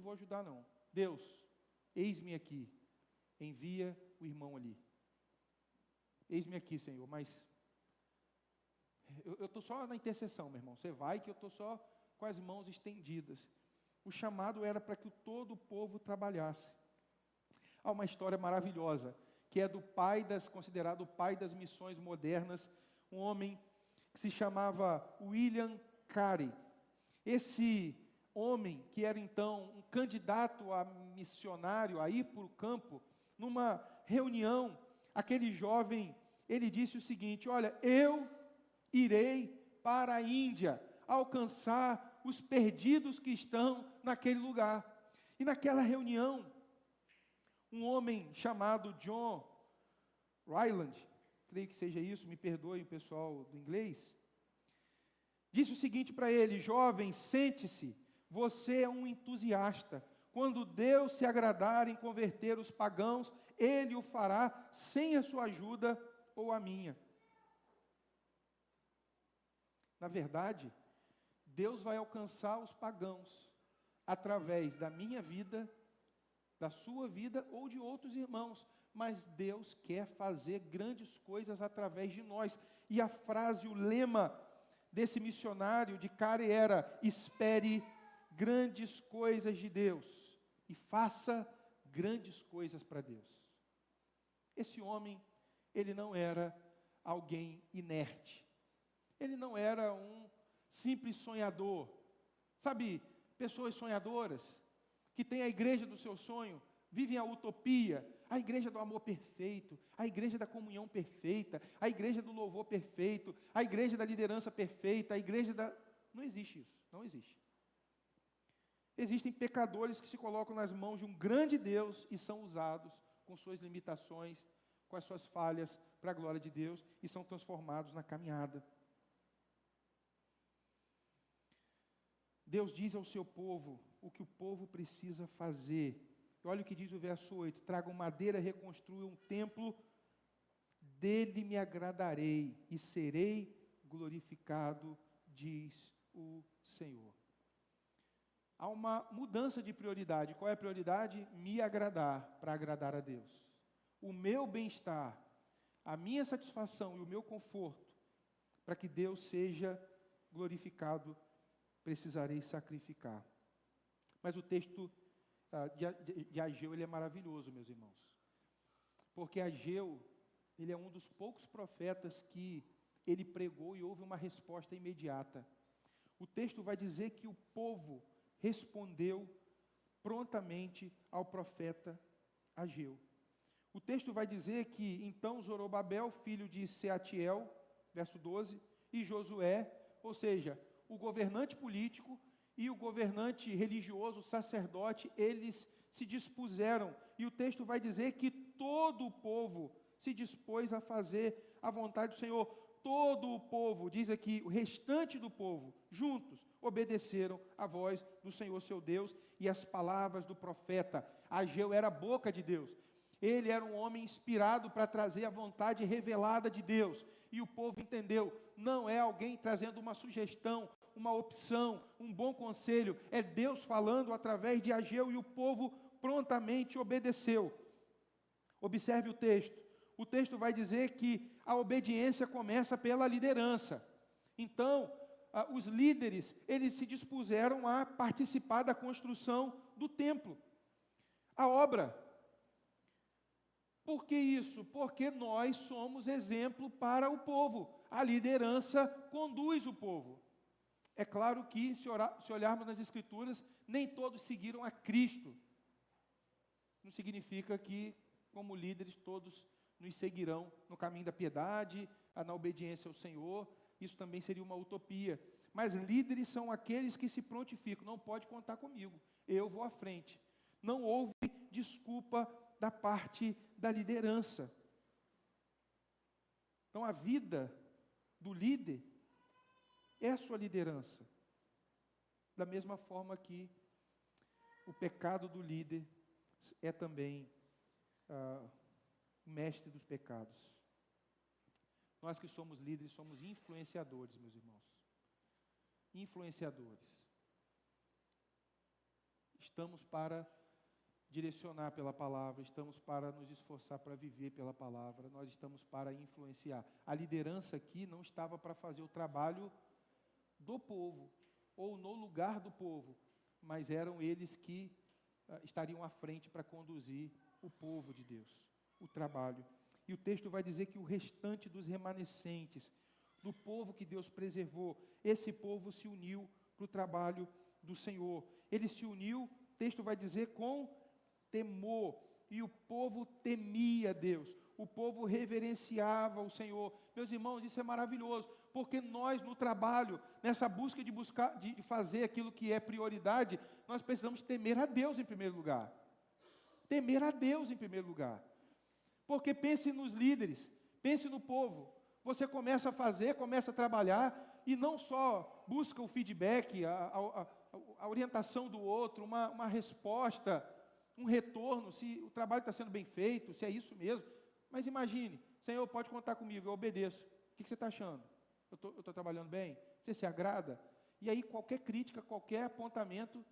Speaker 1: vou ajudar não. Deus, eis-me aqui, envia o irmão ali. Eis-me aqui, Senhor, mas eu estou só na intercessão, meu irmão. Você vai que eu estou só com as mãos estendidas. O chamado era para que todo o povo trabalhasse. Há uma história maravilhosa, que é do considerado o pai das missões modernas, um homem que se chamava William Carey. Esse homem, que era então um candidato a missionário, a ir para o campo, numa reunião, aquele jovem, ele disse o seguinte: olha, eu irei para a Índia, alcançar os perdidos que estão naquele lugar. E naquela reunião, um homem chamado John Ryland, creio que seja isso, me perdoe o pessoal do inglês, disse o seguinte para ele: jovem, sente-se, você é um entusiasta. Quando Deus se agradar em converter os pagãos, Ele o fará sem a sua ajuda ou a minha. Na verdade, Deus vai alcançar os pagãos através da minha vida, da sua vida ou de outros irmãos. Mas Deus quer fazer grandes coisas através de nós. E a frase, o lema desse missionário de Carey era: espere grandes coisas de Deus e faça grandes coisas para Deus. Esse homem, ele não era alguém inerte. Ele não era um simples sonhador. Sabe, pessoas sonhadoras, que têm a igreja do seu sonho, vivem a utopia, a igreja do amor perfeito, a igreja da comunhão perfeita, a igreja do louvor perfeito, a igreja da liderança perfeita, a igreja da... Não existe isso, não existe. Existem pecadores que se colocam nas mãos de um grande Deus e são usados com suas limitações, com as suas falhas, para a glória de Deus, e são transformados na caminhada. Deus diz ao seu povo o que o povo precisa fazer. Olha o que diz o verso 8: tragam madeira, reconstruam um templo, dele me agradarei e serei glorificado, diz o Senhor. Há uma mudança de prioridade. Qual é a prioridade? Me agradar, para agradar a Deus. O meu bem-estar, a minha satisfação e o meu conforto, para que Deus seja glorificado, precisarei sacrificar. Mas o texto de Ageu, ele é maravilhoso, meus irmãos. Porque Ageu, ele é um dos poucos profetas que ele pregou e houve uma resposta imediata. O texto vai dizer que o povo respondeu prontamente ao profeta Ageu. O texto vai dizer que então Zorobabel, filho de Seatiel, verso 12, e Josué, ou seja, o governante político e o governante religioso, o sacerdote, eles se dispuseram, e o texto vai dizer que todo o povo se dispôs a fazer a vontade do Senhor. Todo o povo, diz aqui, o restante do povo, juntos, obedeceram à voz do Senhor seu Deus e às palavras do profeta. Ageu era a boca de Deus. Ele era um homem inspirado para trazer a vontade revelada de Deus. E o povo entendeu, não é alguém trazendo uma sugestão, uma opção, um bom conselho, é Deus falando através de Ageu, e o povo prontamente obedeceu. Observe o texto. O texto vai dizer que a obediência começa pela liderança. Então, os líderes, eles se dispuseram a participar da construção do templo. A obra. Por que isso? Porque nós somos exemplo para o povo. A liderança conduz o povo. É claro que, se olharmos nas Escrituras, nem todos seguiram a Cristo. Não significa que, como líderes, todos nos seguirão no caminho da piedade, na obediência ao Senhor. Isso também seria uma utopia. Mas líderes são aqueles que se prontificam. Não pode contar comigo, eu vou à frente. Não houve desculpa da parte da liderança. Então a vida do líder é a sua liderança. Da mesma forma que o pecado do líder é também o mestre dos pecados. Nós que somos líderes, somos influenciadores, meus irmãos. Influenciadores. Estamos para direcionar pela palavra, estamos para nos esforçar para viver pela palavra, nós estamos para influenciar. A liderança aqui não estava para fazer o trabalho do povo, ou no lugar do povo, mas eram eles que estariam à frente para conduzir o povo de Deus, o trabalho. E o texto vai dizer que o restante dos remanescentes, do povo que Deus preservou, esse povo se uniu para o trabalho do Senhor. Ele se uniu, o texto vai dizer, com temor, e o povo temia Deus, o povo reverenciava o Senhor. Meus irmãos, isso é maravilhoso, porque nós no trabalho, nessa busca de fazer aquilo que é prioridade, nós precisamos temer a Deus em primeiro lugar. Temer a Deus em primeiro lugar. Porque pense nos líderes, pense no povo. Você começa a fazer, começa a trabalhar, e não só busca o feedback, a orientação do outro, uma resposta, um retorno, se o trabalho está sendo bem feito, se é isso mesmo. Mas imagine, Senhor, pode contar comigo, eu obedeço. O que você está achando? Eu estou trabalhando bem? Você se agrada? E aí qualquer crítica, qualquer apontamento,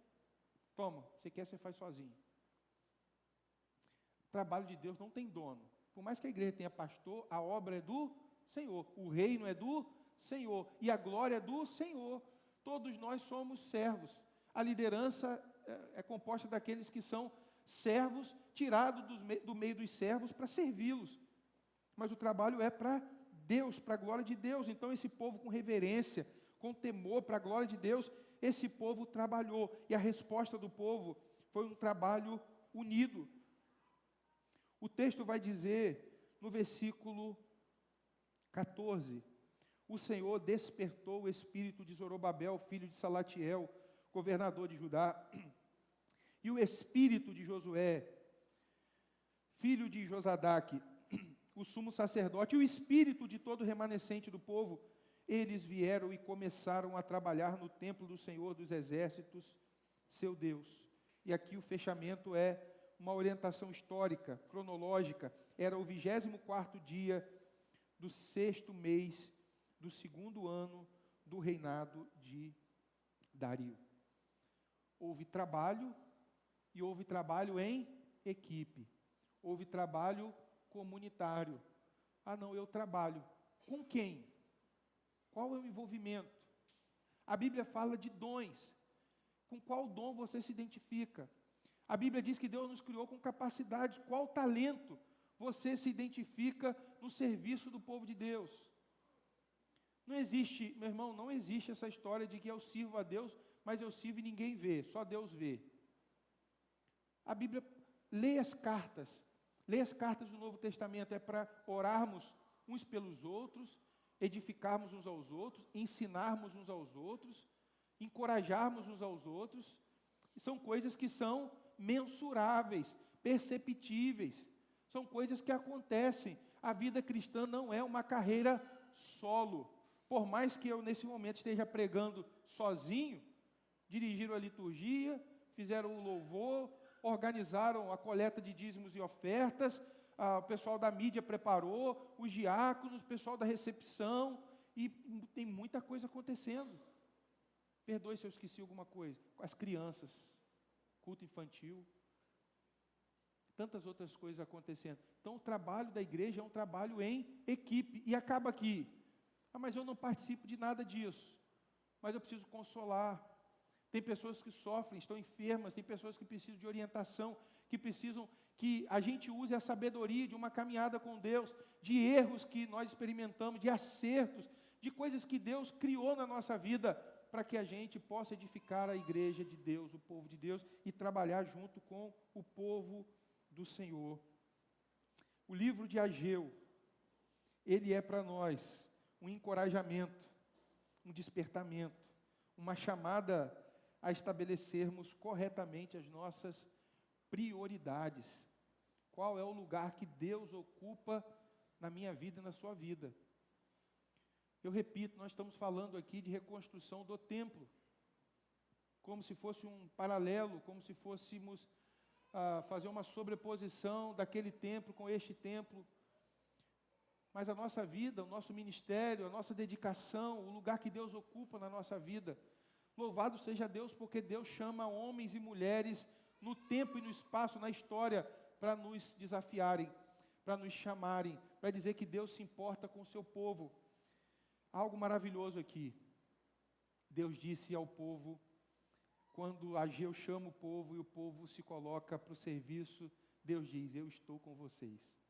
Speaker 1: toma, você quer, você faz sozinho. O trabalho de Deus não tem dono. Por mais que a igreja tenha pastor, a obra é do Senhor. O reino é do Senhor. E a glória é do Senhor. Todos nós somos servos. A liderança é composta daqueles que são servos, tirados do meio dos servos para servi-los. Mas o trabalho é para Deus, para a glória de Deus. Então esse povo com reverência, com temor para a glória de Deus, esse povo trabalhou. E a resposta do povo foi um trabalho unido. O texto vai dizer, no versículo 14, o Senhor despertou o espírito de Zorobabel, filho de Salatiel, governador de Judá, e o espírito de Josué, filho de Josadaque, o sumo sacerdote, e o espírito de todo o remanescente do povo. Eles vieram e começaram a trabalhar no templo do Senhor dos Exércitos, seu Deus. E aqui o fechamento é uma orientação histórica, cronológica. Era o 24º dia do 6º mês do 2º ano do reinado de Dario. Houve trabalho, e houve trabalho em equipe. Houve trabalho comunitário. Ah, não, eu trabalho. Com quem? Qual é o envolvimento? A Bíblia fala de dons. Com qual dom você se identifica? A Bíblia diz que Deus nos criou com capacidades. Qual talento você se identifica no serviço do povo de Deus? Não existe, meu irmão, não existe essa história de que eu sirvo a Deus, mas eu sirvo e ninguém vê, só Deus vê. A Bíblia, lê as cartas do Novo Testamento, é para orarmos uns pelos outros, edificarmos uns aos outros, ensinarmos uns aos outros, encorajarmos uns aos outros. E são coisas que são mensuráveis, perceptíveis, são coisas que acontecem. A vida cristã não é uma carreira solo. Por mais que eu nesse momento esteja pregando sozinho, dirigiram a liturgia, fizeram o louvor, organizaram a coleta de dízimos e ofertas, o pessoal da mídia preparou, os diáconos, o pessoal da recepção, e tem muita coisa acontecendo. Perdoe se eu esqueci alguma coisa. As crianças, culto infantil, tantas outras coisas acontecendo. Então o trabalho da igreja é um trabalho em equipe, e acaba aqui. Ah, mas eu não participo de nada disso, mas eu preciso consolar. Tem pessoas que sofrem, estão enfermas, tem pessoas que precisam de orientação, que precisam que a gente use a sabedoria de uma caminhada com Deus, de erros que nós experimentamos, de acertos, de coisas que Deus criou na nossa vida, para que a gente possa edificar a igreja de Deus, o povo de Deus, e trabalhar junto com o povo do Senhor. O livro de Ageu, ele é para nós um encorajamento, um despertamento, uma chamada a estabelecermos corretamente as nossas prioridades. Qual é o lugar que Deus ocupa na minha vida e na sua vida? Eu repito, nós estamos falando aqui de reconstrução do templo, como se fosse um paralelo, como se fôssemos fazer uma sobreposição daquele templo com este templo. Mas a nossa vida, o nosso ministério, a nossa dedicação, o lugar que Deus ocupa na nossa vida, louvado seja Deus, porque Deus chama homens e mulheres no tempo e no espaço, na história, para nos desafiarem, para nos chamarem, para dizer que Deus se importa com o seu povo. Algo maravilhoso aqui. Deus disse ao povo, quando Ageu chama o povo e o povo se coloca para o serviço, Deus diz: eu estou com vocês.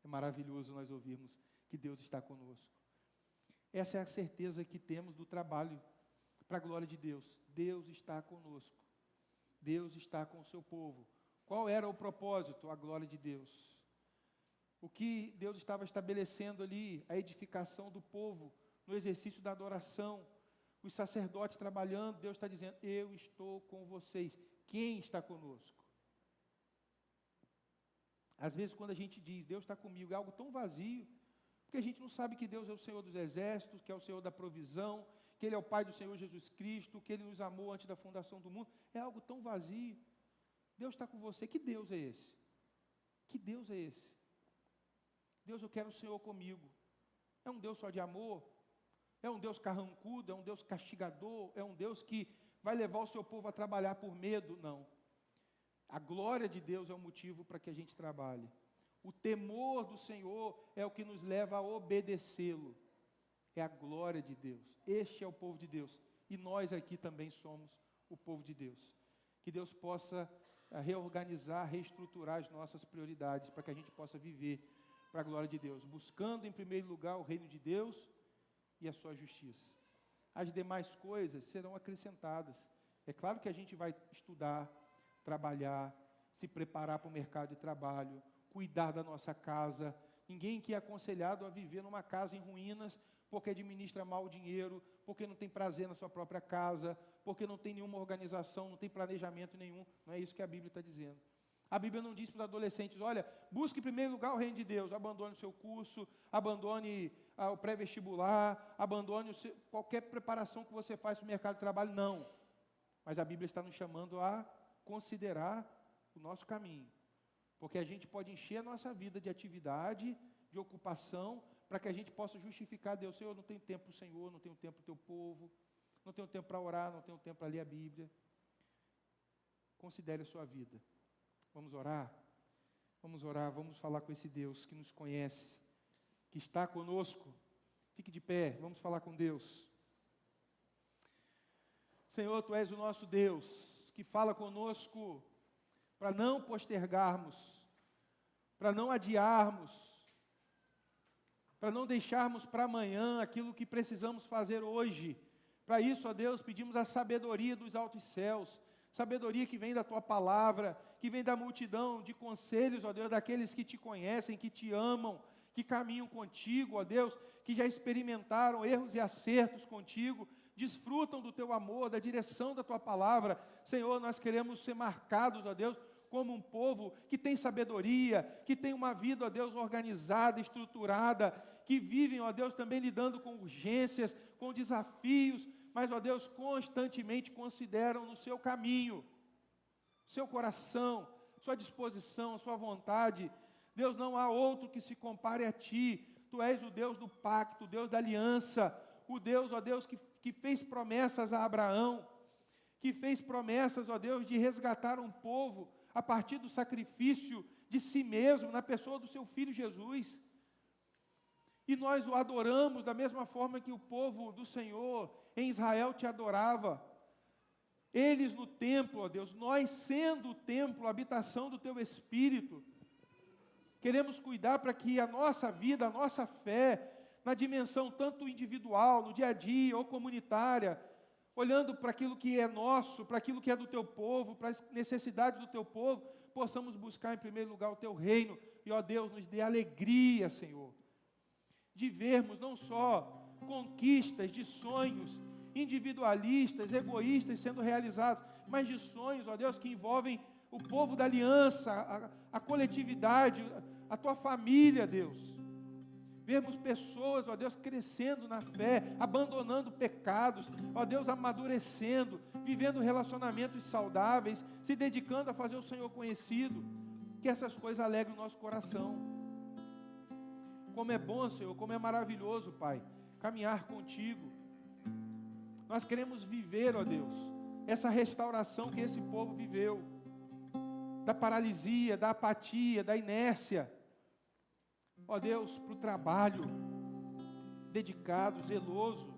Speaker 1: É maravilhoso nós ouvirmos que Deus está conosco. Essa é a certeza que temos do trabalho para a glória de Deus. Deus está conosco. Deus está com o seu povo. Qual era o propósito? A glória de Deus. O que Deus estava estabelecendo ali? A edificação do povo, no exercício da adoração. Os sacerdotes trabalhando, Deus está dizendo: eu estou com vocês. Quem está conosco? Às vezes quando a gente diz, Deus está comigo, é algo tão vazio, porque a gente não sabe que Deus é o Senhor dos exércitos, que é o Senhor da provisão, que Ele é o Pai do Senhor Jesus Cristo, que Ele nos amou antes da fundação do mundo. É algo tão vazio. Deus está com você. Que Deus é esse? Que Deus é esse? Deus, eu quero o Senhor comigo. É um Deus só de amor? É um Deus carrancudo? É um Deus castigador? É um Deus que vai levar o seu povo a trabalhar por medo? Não. A glória de Deus é o motivo para que a gente trabalhe. O temor do Senhor é o que nos leva a obedecê-lo. É a glória de Deus. Este é o povo de Deus. E nós aqui também somos o povo de Deus. Que Deus possa reorganizar, reestruturar as nossas prioridades, para que a gente possa viver para a glória de Deus, buscando em primeiro lugar o reino de Deus e a sua justiça. As demais coisas serão acrescentadas. É claro que a gente vai estudar, trabalhar, se preparar para o mercado de trabalho, cuidar da nossa casa. Ninguém que é aconselhado a viver numa casa em ruínas, porque administra mal o dinheiro, porque não tem prazer na sua própria casa, porque não tem nenhuma organização, não tem planejamento nenhum. Não é isso que a Bíblia está dizendo. A Bíblia não diz para os adolescentes: olha, busque em primeiro lugar o reino de Deus, abandone o seu curso, abandone o pré-vestibular, abandone qualquer preparação que você faz para o mercado de trabalho. Não. Mas a Bíblia está nos chamando a considerar o nosso caminho, porque a gente pode encher a nossa vida de atividade, de ocupação, para que a gente possa justificar a Deus: Senhor, não tenho tempo para o Senhor, não tenho tempo para o teu povo, não tenho tempo para orar, não tenho tempo para ler a Bíblia. Considere a sua vida. Vamos orar? Vamos orar, vamos falar com esse Deus que nos conhece, que está conosco. Fique de pé, vamos falar com Deus. Senhor, Tu és o nosso Deus, que fala conosco para não postergarmos, para não adiarmos, para não deixarmos para amanhã aquilo que precisamos fazer hoje. Para isso, ó Deus, pedimos a sabedoria dos altos céus, sabedoria que vem da Tua palavra, que vem da multidão de conselhos, ó Deus, daqueles que Te conhecem, que Te amam, que caminham contigo, ó Deus, que já experimentaram erros e acertos contigo, desfrutam do Teu amor, da direção da Tua palavra. Senhor, nós queremos ser marcados, ó Deus, como um povo que tem sabedoria, que tem uma vida, ó Deus, organizada, estruturada, que vivem, ó Deus, também lidando com urgências, com desafios, mas, ó Deus, constantemente consideram no seu caminho, seu coração, sua disposição, sua vontade. Deus, não há outro que se compare a Ti. Tu és o Deus do pacto, o Deus da aliança, o Deus, ó Deus, que fez promessas a Abraão, que fez promessas, ó Deus, de resgatar um povo a partir do sacrifício de si mesmo, na pessoa do Seu Filho Jesus. E nós o adoramos da mesma forma que o povo do Senhor em Israel Te adorava. Eles no templo, ó Deus, nós sendo o templo, a habitação do Teu Espírito. Queremos cuidar para que a nossa vida, a nossa fé, na dimensão tanto individual, no dia a dia ou comunitária, olhando para aquilo que é nosso, para aquilo que é do Teu povo, para as necessidades do Teu povo, possamos buscar em primeiro lugar o Teu reino, e, ó Deus, nos dê alegria, Senhor, de vermos não só conquistas de sonhos individualistas, egoístas sendo realizados, mas de sonhos, ó Deus, que envolvem o povo da aliança, a coletividade, a tua família, Deus. Vermos pessoas, ó Deus, crescendo na fé, abandonando pecados, ó Deus, amadurecendo, vivendo relacionamentos saudáveis, se dedicando a fazer o Senhor conhecido. Que essas coisas alegrem o nosso coração. Como é bom, Senhor, como é maravilhoso, Pai, caminhar contigo. Nós queremos viver, ó Deus, essa restauração que esse povo viveu, da paralisia, da apatia, da inércia. Ó Deus, para o trabalho, dedicado, zeloso,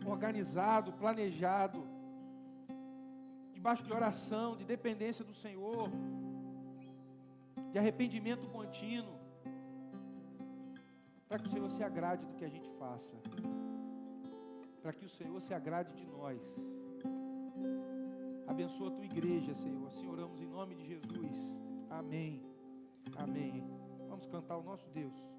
Speaker 1: organizado, planejado, debaixo de oração, de dependência do Senhor, de arrependimento contínuo, para que o Senhor se agrade do que a gente faça, para que o Senhor se agrade de nós. Abençoa a tua igreja, Senhor. Assim oramos em nome de Jesus. Amém. Amém. Vamos cantar o nosso Deus.